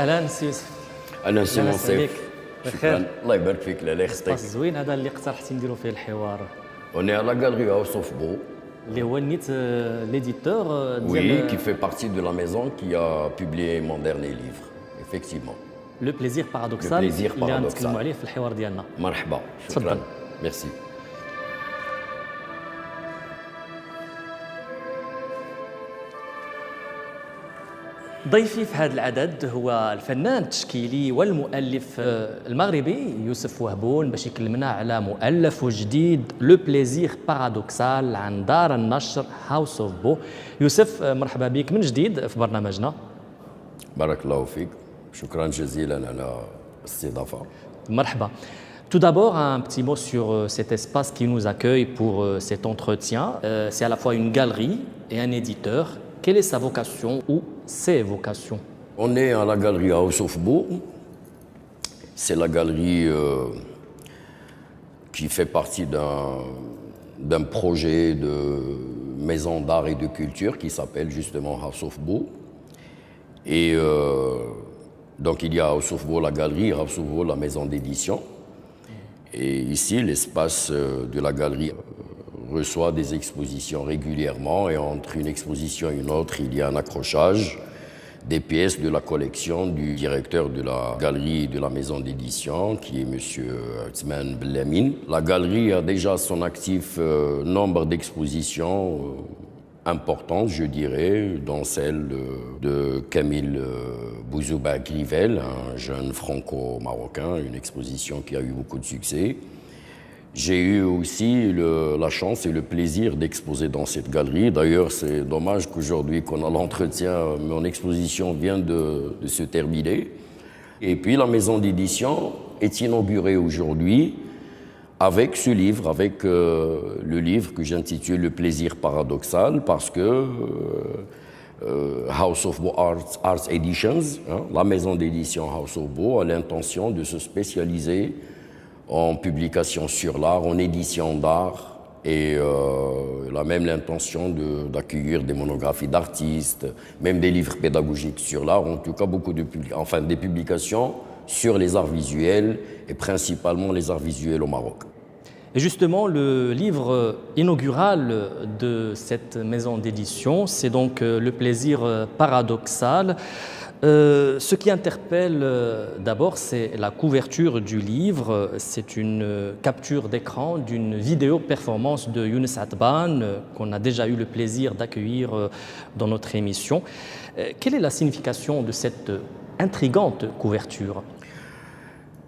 اهلا سي يوسف. اهلا سي منصف. بخير. الله يبارك فيك. لا يخطيك. سباس زوين هذا اللي اقترحتي نديرو فيه الحوار. On est à la galerie House of Beau. اللي هو نيت ليديتور Oui, ديال qui fait partie de la maison qui a publié mon dernier livre. Effectivement. لو بليزير بارادوكسال Le plaisir اللي paradoxal. غنتكلموا عليه في الحوار ديالنا. مرحبا. تفضل. شكرا. Merci. ضيفي في هذا العدد هو الفنان التشكيلي والمؤلف المغربي يوسف وهبون باش يكلمنا على مؤلف جديد لو بليزير بارادوكسال عن دار النشر هاوس اوف بو. يوسف مرحبا بك من جديد في برنامجنا. بارك الله فيك. شكرا جزيلا على الاستضافة. Marhaba. Tout d'abord, un petit mot sur cet espace qui nous accueille pour cet entretien. C'est à la fois une galerie et un éditeur. Quelle est sa vocation ou ses vocations? On est à la galerie House of Beau. C'est la galerie qui fait partie d'un projet de maison d'art et de culture qui s'appelle justement House of Beau. Et donc il y a House of Beau, la galerie, House of Beau, la maison d'édition. Et ici, l'espace de la galerie reçoit des expositions régulièrement et entre une exposition et une autre, il y a un accrochage des pièces de la collection du directeur de la galerie et de la maison d'édition, qui est M. Othman Bellamin. La galerie a déjà son actif nombre d'expositions importantes, je dirais, dont celle de Camille Bouzouba Grivel, un jeune franco-marocain, une exposition qui a eu beaucoup de succès. J'ai eu aussi la chance et le plaisir d'exposer dans cette galerie. D'ailleurs, c'est dommage qu'aujourd'hui qu'on a l'entretien, mon exposition vient de se terminer. Et puis la maison d'édition est inaugurée aujourd'hui avec ce livre, avec le livre que j'intitule Le plaisir paradoxal, parce que House of Beau Arts Editions, la maison d'édition House of Beau, a l'intention de se spécialiser en publication sur l'art, en édition d'art, et elle a même l'intention d'accueillir des monographies d'artistes, même des livres pédagogiques sur l'art, en tout cas beaucoup des publications sur les arts visuels et principalement les arts visuels au Maroc. Et justement, le livre inaugural de cette maison d'édition, c'est donc Le plaisir paradoxal. Ce qui interpelle d'abord, c'est la couverture du livre. C'est une capture d'écran d'une vidéo performance de Younes Atban qu'on a déjà eu le plaisir d'accueillir dans notre émission. Quelle est la signification de cette intrigante couverture?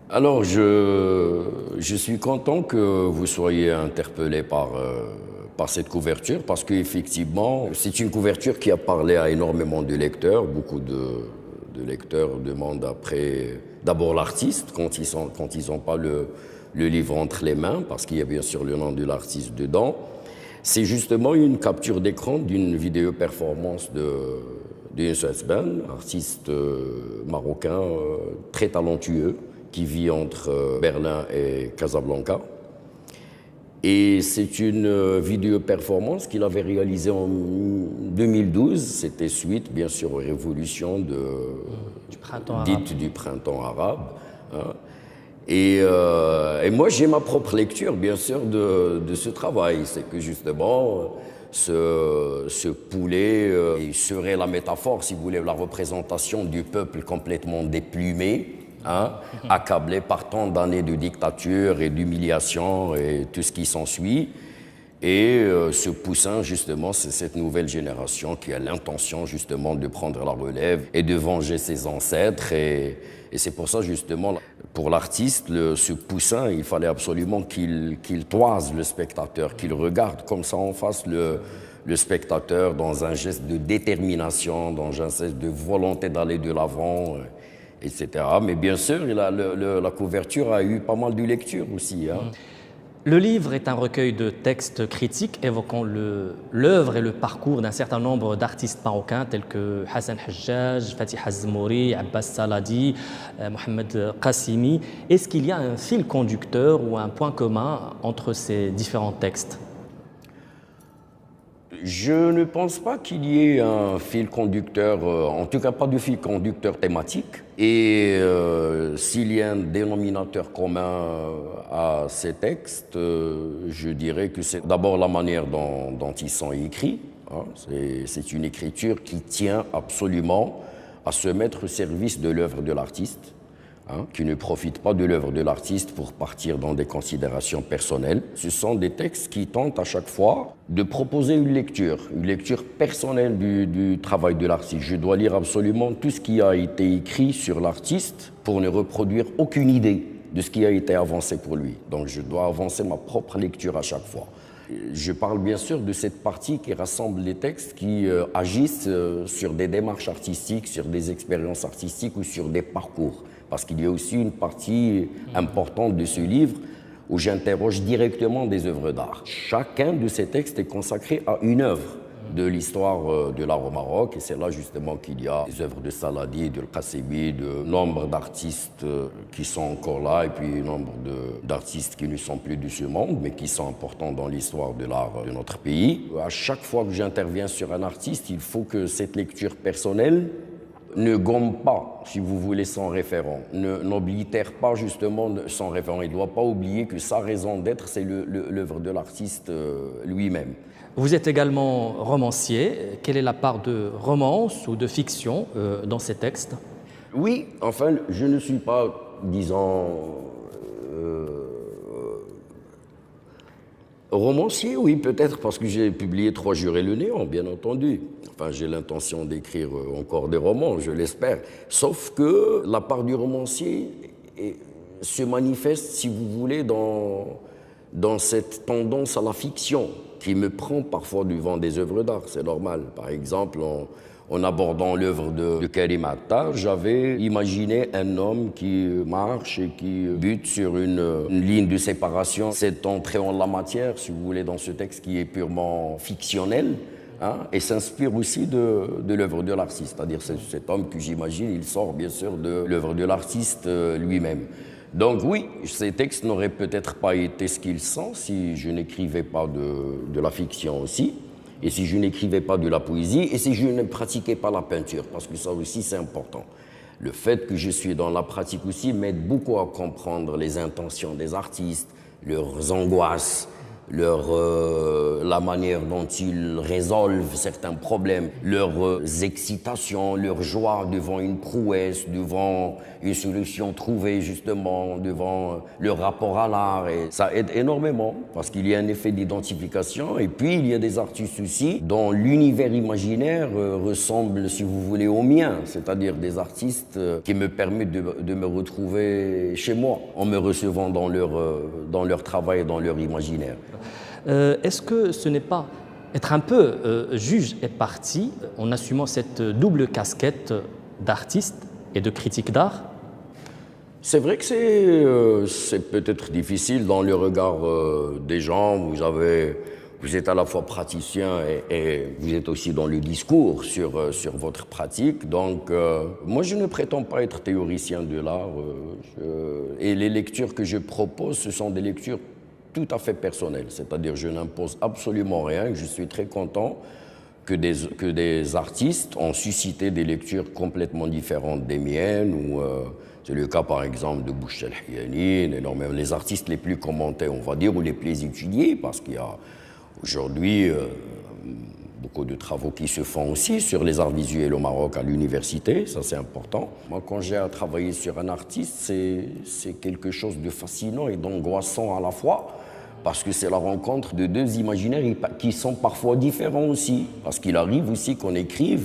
Alors, je suis content que vous soyez interpellé par cette couverture parce qu'effectivement, c'est une couverture qui a parlé à énormément de lecteurs. Beaucoup de lecteurs demandent après d'abord l'artiste quand ils n'ont pas le livre entre les mains parce qu'il y a bien sûr le nom de l'artiste dedans. C'est justement une capture d'écran d'une vidéo performance de Younes Atban, artiste marocain très talentueux qui vit entre Berlin et Casablanca. Et c'est une vidéo performance qu'il avait réalisée en 2012. C'était suite, bien sûr, aux révolutions dites du printemps arabe. Hein. Et moi, j'ai ma propre lecture, bien sûr, de ce travail. C'est que justement, ce poulet serait la métaphore, si vous voulez, la représentation du peuple complètement déplumé. Hein, accablé par tant d'années de dictature et d'humiliation et tout ce qui s'ensuit. Et ce poussin, justement, c'est cette nouvelle génération qui a l'intention, justement, de prendre la relève et de venger ses ancêtres. Et c'est pour ça, justement, pour l'artiste, ce poussin, il fallait absolument qu'il toise le spectateur, qu'il regarde comme ça en face le spectateur dans un geste de détermination, dans un geste de volonté d'aller de l'avant, etc. Mais bien sûr, la couverture a eu pas mal de lectures aussi. Hein. Le livre est un recueil de textes critiques évoquant l'œuvre et le parcours d'un certain nombre d'artistes marocains tels que Hassan Hajjaj, Fatih Azmouri, Abbas Saladi, Mohamed Qassimi. Est-ce qu'il y a un fil conducteur ou un point commun entre ces différents textes? Je ne pense pas qu'il y ait un fil conducteur, en tout cas pas de fil conducteur thématique. Et s'il y a un dénominateur commun à ces textes, je dirais que c'est d'abord la manière dont ils sont écrits. Hein. C'est une écriture qui tient absolument à se mettre au service de l'œuvre de l'artiste. Hein, qui ne profitent pas de l'œuvre de l'artiste pour partir dans des considérations personnelles. Ce sont des textes qui tentent à chaque fois de proposer une lecture personnelle du travail de l'artiste. Je dois lire absolument tout ce qui a été écrit sur l'artiste pour ne reproduire aucune idée de ce qui a été avancé pour lui. Donc je dois avancer ma propre lecture à chaque fois. Je parle bien sûr de cette partie qui rassemble les textes qui agissent sur des démarches artistiques, sur des expériences artistiques ou sur des parcours. Parce qu'il y a aussi une partie importante de ce livre où j'interroge directement des œuvres d'art. Chacun de ces textes est consacré à une œuvre de l'histoire de l'art au Maroc. Et c'est là justement qu'il y a des œuvres de Saladi, de Qassemi, de nombre d'artistes qui sont encore là et puis nombre d'artistes qui ne sont plus de ce monde, mais qui sont importants dans l'histoire de l'art de notre pays. À chaque fois que j'interviens sur un artiste, il faut que cette lecture personnelle ne gomme pas, si vous voulez, son référent, n'oblitère pas justement son référent. Il ne doit pas oublier que sa raison d'être, c'est l'œuvre de l'artiste lui-même. Vous êtes également romancier. Quelle est la part de romance ou de fiction dans ces textes? Oui, enfin, je ne suis pas, disons, romancier, oui, peut-être, parce que j'ai publié 3 jours et le néant, bien entendu. Enfin, j'ai l'intention d'écrire encore des romans, je l'espère. Sauf que la part du romancier se manifeste, si vous voulez, dans cette tendance à la fiction qui me prend parfois devant des œuvres d'art, c'est normal. Par exemple, en abordant l'œuvre de Karim Attar, j'avais imaginé un homme qui marche et qui bute sur une ligne de séparation. Cette entrée en la matière, si vous voulez, dans ce texte qui est purement fictionnel, hein, et s'inspire aussi de l'œuvre de l'artiste. C'est-à-dire cet homme que j'imagine, il sort bien sûr de l'œuvre de l'artiste lui-même. Donc oui, ces textes n'auraient peut-être pas été ce qu'ils sont si je n'écrivais pas de la fiction aussi. Et si je n'écrivais pas de la poésie, et si je ne pratiquais pas la peinture, parce que ça aussi c'est important. Le fait que je suis dans la pratique aussi m'aide beaucoup à comprendre les intentions des artistes, leurs angoisses, la manière dont ils résolvent certains problèmes, leurs excitations, leur joie devant une prouesse, devant une solution trouvée justement, devant leur rapport à l'art. Et ça aide énormément parce qu'il y a un effet d'identification. Et puis il y a des artistes aussi dont l'univers imaginaire ressemble, si vous voulez, au mien, c'est-à-dire des artistes qui me permettent de me retrouver chez moi en me recevant dans leur travail et dans leur imaginaire. Est-ce que ce n'est pas être un peu juge et partie en assumant cette double casquette d'artiste et de critique d'art? C'est vrai que c'est peut-être difficile dans le regard des gens. Vous êtes à la fois praticien et vous êtes aussi dans le discours sur votre pratique. Donc, moi, je ne prétends pas être théoricien de l'art. Et les lectures que je propose, ce sont des lectures tout à fait personnelles. C'est-à-dire, je n'impose absolument rien. Je suis très content que des artistes ont suscité des lectures complètement différentes des miennes. C'est le cas, par exemple, de Bouchel Hiani, les artistes les plus commentés, on va dire, ou les plus étudiés, parce qu'il y a aujourd'hui beaucoup de travaux qui se font aussi sur les arts visuels au Maroc à l'université, ça c'est important. Moi, quand j'ai à travailler sur un artiste, c'est quelque chose de fascinant et d'angoissant à la fois, parce que c'est la rencontre de deux imaginaires qui sont parfois différents aussi, parce qu'il arrive aussi qu'on écrive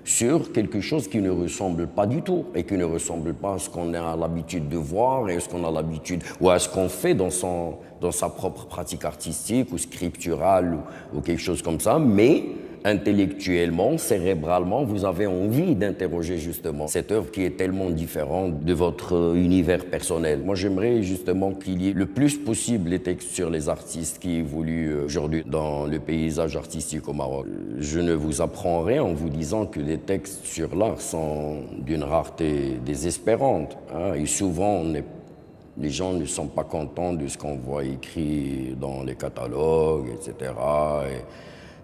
sur quelque chose qui ne ressemble pas du tout et qui ne ressemble pas à ce qu'on a l'habitude de voir et à ce qu'on a l'habitude ou à ce qu'on fait dans sa propre pratique artistique ou scripturale ou quelque chose comme ça, mais intellectuellement, cérébralement, vous avez envie d'interroger justement cette œuvre qui est tellement différente de votre univers personnel. Moi, j'aimerais justement qu'il y ait le plus possible les textes sur les artistes qui évoluent aujourd'hui dans le paysage artistique au Maroc. Je ne vous apprends rien en vous disant que les textes sur l'art sont d'une rareté désespérante, hein, et souvent, les gens ne sont pas contents de ce qu'on voit écrit dans les catalogues, etc.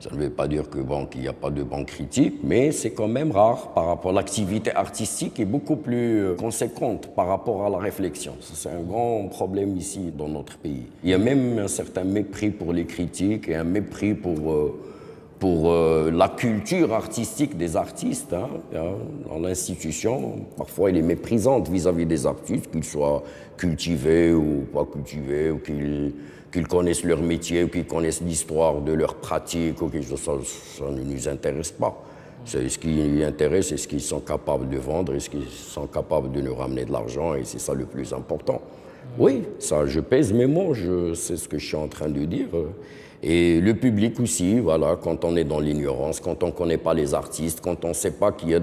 Ça ne veut pas dire que bon, qu'il n'y a pas de banque critique, mais c'est quand même rare par rapport à l'activité artistique est beaucoup plus conséquente par rapport à la réflexion. C'est un grand problème ici dans notre pays. Il y a même un certain mépris pour les critiques et un mépris pour la culture artistique des artistes. Dans l'institution, parfois elle est méprisante vis-à-vis des artistes, qu'ils soient cultivés ou pas cultivés, ou qu'ils connaissent leur métier, ou qu'ils connaissent l'histoire de leur pratique, ou ça ne nous intéresse pas. C'est ce qui nous intéresse, c'est ce qu'ils sont capables de vendre, et ce qu'ils sont capables de nous ramener de l'argent, et c'est ça le plus important. Oui, ça, je pèse mes mots, c'est ce que je suis en train de dire. Et le public aussi, voilà, quand on est dans l'ignorance, quand on ne connaît pas les artistes, quand on ne sait pas qu'il y a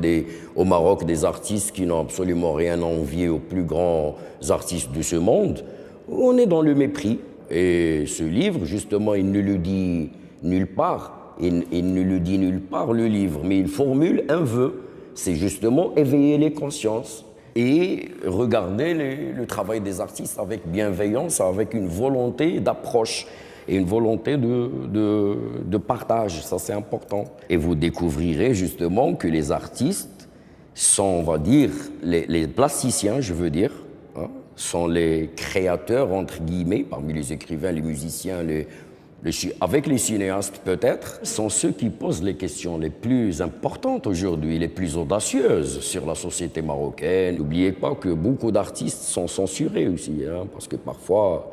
au Maroc des artistes qui n'ont absolument rien à envier aux plus grands artistes de ce monde, on est dans le mépris. Et ce livre, justement, il ne le dit nulle part. Il ne le dit nulle part, le livre, mais il formule un vœu. C'est justement éveiller les consciences et regarder le travail des artistes avec bienveillance, avec une volonté d'approche et une volonté de partage. Ça, c'est important. Et vous découvrirez justement que les artistes sont, on va dire, les plasticiens, je veux dire, sont les créateurs, entre guillemets, parmi les écrivains, les musiciens, avec les cinéastes peut-être, sont ceux qui posent les questions les plus importantes aujourd'hui, les plus audacieuses sur la société marocaine. N'oubliez pas que beaucoup d'artistes sont censurés aussi, parce que parfois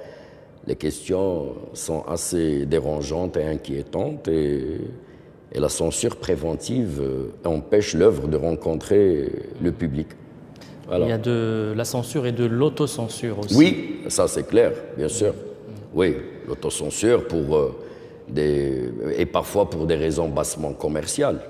les questions sont assez dérangeantes et inquiétantes et la censure préventive empêche l'œuvre de rencontrer le public. Voilà. Il y a de la censure et de l'autocensure aussi. Oui, ça c'est clair, bien sûr. Oui, l'autocensure et parfois pour des raisons bassement commerciales.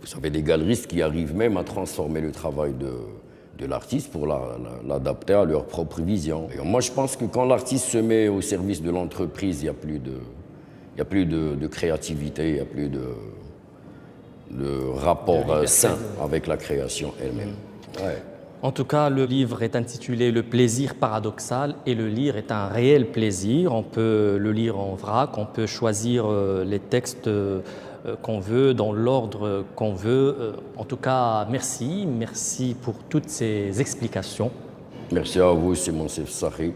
Vous avez des galeristes qui arrivent même à transformer le travail de l'artiste pour l'adapter à leur propre vision. Et moi, je pense que quand l'artiste se met au service de l'entreprise, il n'y a plus de créativité, il n'y a plus de rapport sain avec la création elle-même. Ouais. En tout cas, le livre est intitulé « Le plaisir paradoxal » et le lire est un réel plaisir. On peut le lire en vrac, on peut choisir les textes qu'on veut, dans l'ordre qu'on veut. En tout cas, merci pour toutes ces explications. Merci à vous, Simon Sefsari.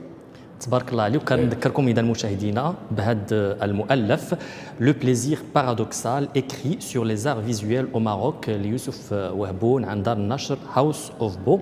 تبارك الله عليك. وكنذكركم اذا مشاهدينا بهذا المؤلف لو بليزير بارادوكسال écrit sur les arts visuels au Maroc ليوسف وهبون عن دار النشر هاوس اوف بو.